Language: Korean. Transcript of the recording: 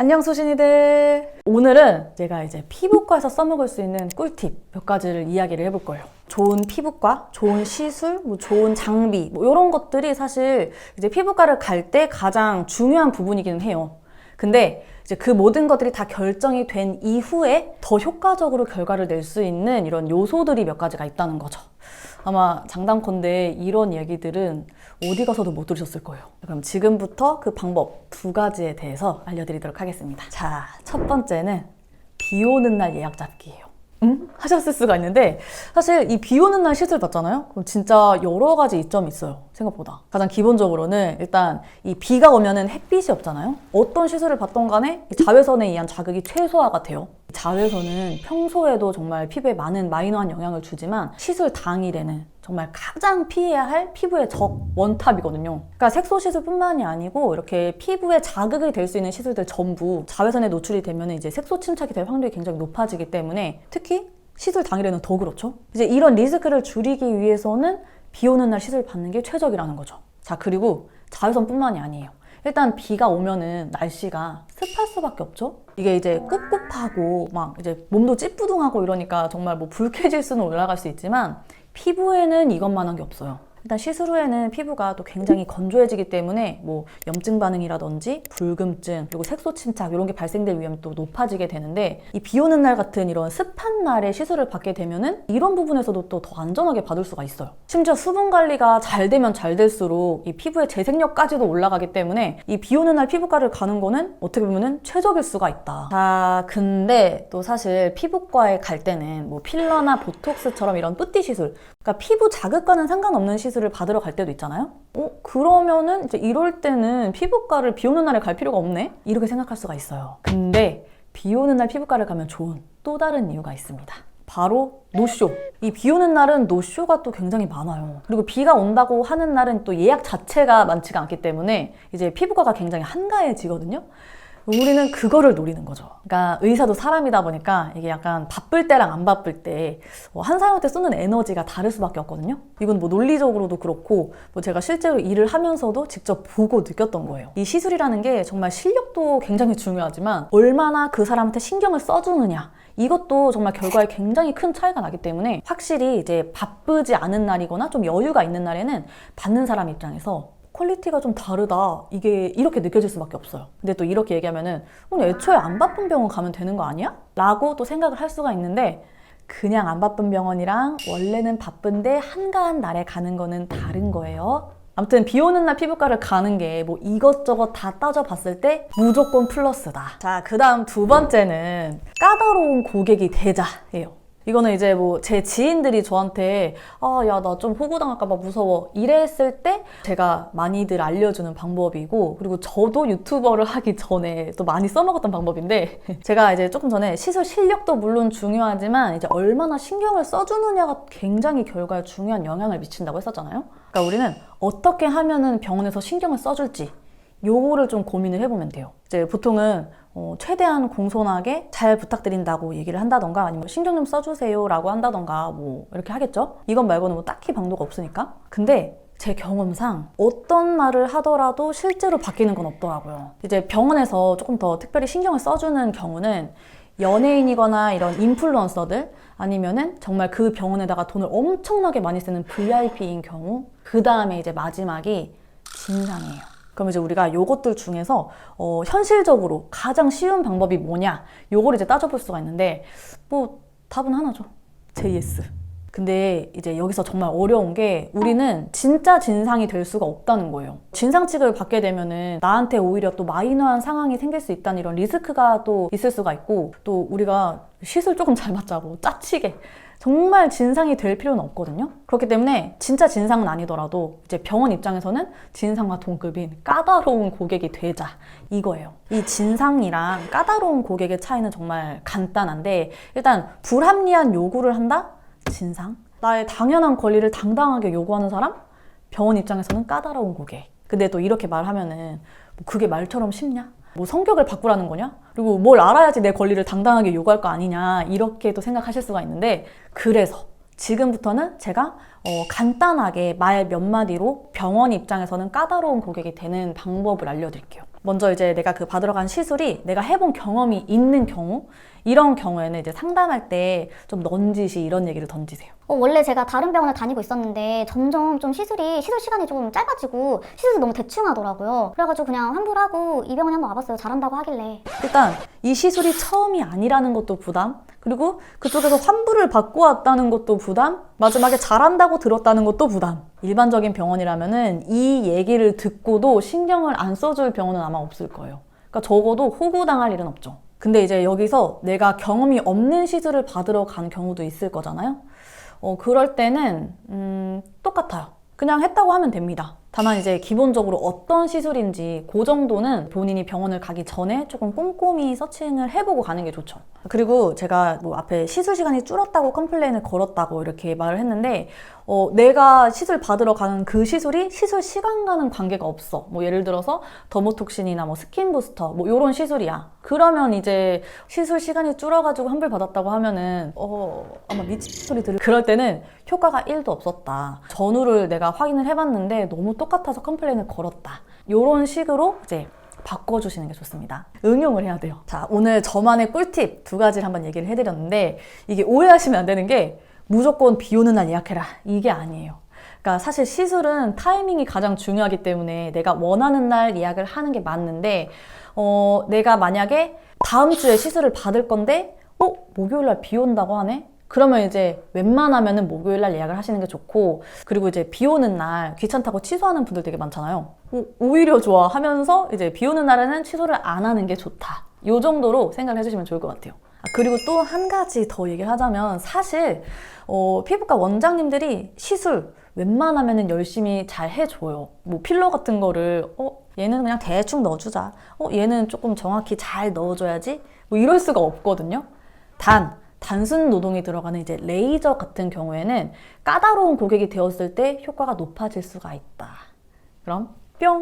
안녕 소신이들. 오늘은 제가 이제 피부과에서 써먹을 수 있는 꿀팁 몇 가지를 이야기를 해볼 거예요. 좋은 피부과, 좋은 시술, 좋은 장비 이런 것들이 사실 이제 피부과를 갈 때 가장 중요한 부분이기는 해요. 근데 이제 그 모든 것들이 다 결정이 된 이후에 더 효과적으로 결과를 낼 수 있는 이런 요소들이 몇 가지가 있다는 거죠. 아마 장담컨대 이런 얘기들은 어디 가서도 못 들으셨을 거예요. 그럼 지금부터 그 방법 두 가지에 대해서 알려드리도록 하겠습니다. 자, 첫 번째는 비 오는 날 예약 잡기예요. 응? 하셨을 수가 있는데 사실 이 비 오는 날 시술 받잖아요? 그럼 진짜 여러 가지 이점이 있어요. 생각보다. 가장 기본적으로는 일단 이 비가 오면은 햇빛이 없잖아요? 어떤 시술을 받던 간에 자외선에 의한 자극이 최소화가 돼요. 자외선은 평소에도 정말 피부에 많은 마이너한 영향을 주지만 시술 당일에는 정말 가장 피해야 할 피부의 적 원탑이거든요. 그러니까 색소 시술뿐만이 아니고 이렇게 피부에 자극이 될 수 있는 시술들 전부 자외선에 노출이 되면 이제 색소 침착이 될 확률이 굉장히 높아지기 때문에 특히 시술 당일에는 더 그렇죠. 이제 이런 리스크를 줄이기 위해서는 비 오는 날 시술 받는 게 최적이라는 거죠. 자, 그리고 자외선뿐만이 아니에요. 일단 비가 오면은 날씨가 습할 수밖에 없죠. 이게 이제 꿉꿉하고 막 이제 몸도 찌뿌둥하고 이러니까 정말 뭐 불쾌지수는 올라갈 수 있지만 피부에는 이것만한 게 없어요. 일단 시술 후에는 피부가 또 굉장히 건조해지기 때문에 뭐 염증 반응이라든지 붉음증 그리고 색소 침착 이런 게 발생될 위험이 또 높아지게 되는데 이 비 오는 날 같은 이런 습한 날에 시술을 받게 되면은 이런 부분에서도 또 더 안전하게 받을 수가 있어요. 심지어 수분 관리가 잘 되면 잘 될수록 이 피부의 재생력까지도 올라가기 때문에 이 비 오는 날 피부과를 가는 거는 어떻게 보면은 최적일 수가 있다. 자, 근데 또 사실 피부과에 갈 때는 뭐 필러나 보톡스처럼 이런 뿌띠 시술, 그러니까 피부 자극과는 상관없는 시술을 받으러 갈 때도 있잖아요? 그러면은 이제 이럴 때는 피부과를 비 오는 날에 갈 필요가 없네? 이렇게 생각할 수가 있어요. 근데 비 오는 날 피부과를 가면 좋은 또 다른 이유가 있습니다. 바로 노쇼. 이 비 오는 날은 노쇼가 또 굉장히 많아요. 그리고 비가 온다고 하는 날은 또 예약 자체가 많지가 않기 때문에 이제 피부과가 굉장히 한가해지거든요. 우리는 그거를 노리는 거죠. 그러니까 의사도 사람이다 보니까 이게 약간 바쁠 때랑 안 바쁠 때 한 사람한테 쏘는 에너지가 다를 수밖에 없거든요. 이건 뭐 논리적으로도 그렇고 뭐 제가 실제로 일을 하면서도 직접 보고 느꼈던 거예요. 이 시술이라는 게 정말 실력도 굉장히 중요하지만 얼마나 그 사람한테 신경을 써주느냐 이것도 정말 결과에 굉장히 큰 차이가 나기 때문에 확실히 이제 바쁘지 않은 날이거나 좀 여유가 있는 날에는 받는 사람 입장에서 퀄리티가 좀 다르다 이게 이렇게 느껴질 수밖에 없어요. 근데 또 이렇게 얘기하면은 애초에 안 바쁜 병원 가면 되는 거 아니야? 라고 또 생각을 할 수가 있는데 그냥 안 바쁜 병원이랑 원래는 바쁜데 한가한 날에 가는 거는 다른 거예요. 아무튼 비 오는 날 피부과를 가는 게 뭐 이것저것 다 따져봤을 때 무조건 플러스다. 자, 그 다음 두 번째는 까다로운 고객이 되자예요. 이거는 이제 뭐 제 지인들이 저한테 야, 나 좀 호구당할까봐 무서워 이랬을 때 제가 많이들 알려주는 방법이고 그리고 저도 유튜버를 하기 전에 또 많이 써먹었던 방법인데 제가 이제 조금 전에 시술 실력도 물론 중요하지만 이제 얼마나 신경을 써주느냐가 굉장히 결과에 중요한 영향을 미친다고 했었잖아요. 그러니까 우리는 어떻게 하면은 병원에서 신경을 써줄지 요거를 좀 고민을 해보면 돼요. 이제 보통은 최대한 공손하게 잘 부탁드린다고 얘기를 한다던가 아니면 신경 좀 써주세요 라고 한다던가 뭐 이렇게 하겠죠? 이건 말고는 뭐 딱히 방도가 없으니까. 근데 제 경험상 어떤 말을 하더라도 실제로 바뀌는 건 없더라고요. 이제 병원에서 조금 더 특별히 신경을 써주는 경우는 연예인이거나 이런 인플루언서들 아니면은 정말 그 병원에다가 돈을 엄청나게 많이 쓰는 VIP인 경우 그 다음에 이제 마지막이 진상이에요. 그럼 이제 우리가 요것들 중에서 현실적으로 가장 쉬운 방법이 뭐냐 요걸 이제 따져볼 수가 있는데 뭐 답은 하나죠. JS. 근데 이제 여기서 정말 어려운 게 우리는 진짜 진상이 될 수가 없다는 거예요. 진상 취급을 받게 되면은 나한테 오히려 또 마이너한 상황이 생길 수 있다는 이런 리스크가 또 있을 수가 있고 또 우리가 시술 조금 잘 맞자고 짜치게 정말 진상이 될 필요는 없거든요. 그렇기 때문에 진짜 진상은 아니더라도 이제 병원 입장에서는 진상과 동급인 까다로운 고객이 되자 이거예요. 이 진상이랑 까다로운 고객의 차이는 정말 간단한데 일단 불합리한 요구를 한다? 진상. 나의 당연한 권리를 당당하게 요구하는 사람? 병원 입장에서는 까다로운 고객. 근데 또 이렇게 말하면은 뭐 그게 말처럼 쉽냐? 뭐 성격을 바꾸라는 거냐? 그리고 뭘 알아야지 내 권리를 당당하게 요구할 거 아니냐 이렇게 또 생각하실 수가 있는데 그래서 지금부터는 제가 간단하게 말 몇 마디로 병원 입장에서는 까다로운 고객이 되는 방법을 알려드릴게요. 먼저 이제 내가 그 받으러 간 시술이 내가 해본 경험이 있는 경우, 이런 경우에는 이제 상담할 때 좀 넌지시 이런 얘기를 던지세요. 원래 제가 다른 병원을 다니고 있었는데 점점 좀 시술 시간이 좀 짧아지고 시술도 너무 대충 하더라고요. 그래가지고 그냥 환불하고 이 병원에 한번 와봤어요. 잘한다고 하길래. 일단 이 시술이 처음이 아니라는 것도 부담, 그리고 그쪽에서 환불을 받고 왔다는 것도 부담, 마지막에 잘한다고 들었다는 것도 부담. 일반적인 병원이라면은 이 얘기를 듣고도 신경을 안 써줄 병원은 아마 없을 거예요. 그러니까 적어도 호구당할 일은 없죠. 근데 이제 여기서 내가 경험이 없는 시술을 받으러 간 경우도 있을 거잖아요. 그럴 때는 똑같아요. 그냥 했다고 하면 됩니다. 다만 이제 기본적으로 어떤 시술인지 그 정도는 본인이 병원을 가기 전에 조금 꼼꼼히 서칭을 해보고 가는 게 좋죠. 그리고 제가 뭐 앞에 시술 시간이 줄었다고 컴플레인을 걸었다고 이렇게 말을 했는데 내가 시술 받으러 가는 그 시술이 시술 시간과는 관계가 없어. 뭐 예를 들어서 더모톡신이나 뭐 스킨 부스터 뭐 이런 시술이야. 그러면 이제 시술 시간이 줄어가지고 환불 받았다고 하면은 아마 미친 소리 들을 그럴 때는 효과가 1도 없었다. 전후를 내가 확인을 해봤는데 너무 똑같아서 컴플레인을 걸었다. 이런 식으로 이제 바꿔주시는 게 좋습니다. 응용을 해야 돼요. 자, 오늘 저만의 꿀팁 2가지를 한번 얘기를 해드렸는데 이게 오해하시면 안 되는 게 무조건 비 오는 날 예약해라 이게 아니에요. 그러니까 사실 시술은 타이밍이 가장 중요하기 때문에 내가 원하는 날 예약을 하는 게 맞는데 내가 만약에 다음 주에 시술을 받을 건데 목요일 날 비 온다고 하네? 그러면 이제 웬만하면은 목요일 날 예약을 하시는 게 좋고, 그리고 이제 비 오는 날 귀찮다고 취소하는 분들 되게 많잖아요. 오히려 좋아 하면서 이제 비 오는 날에는 취소를 안 하는 게 좋다. 요 정도로 생각을 해주시면 좋을 것 같아요. 그리고 또 한 가지 더 얘기를 하자면 사실 피부과 원장님들이 시술 웬만하면은 열심히 잘 해줘요. 뭐 필러 같은 거를 얘는 그냥 대충 넣어주자. 얘는 조금 정확히 잘 넣어줘야지. 뭐 이럴 수가 없거든요. 단순 노동이 들어가는 이제 레이저 같은 경우에는 까다로운 고객이 되었을 때 효과가 높아질 수가 있다. 그럼 뿅!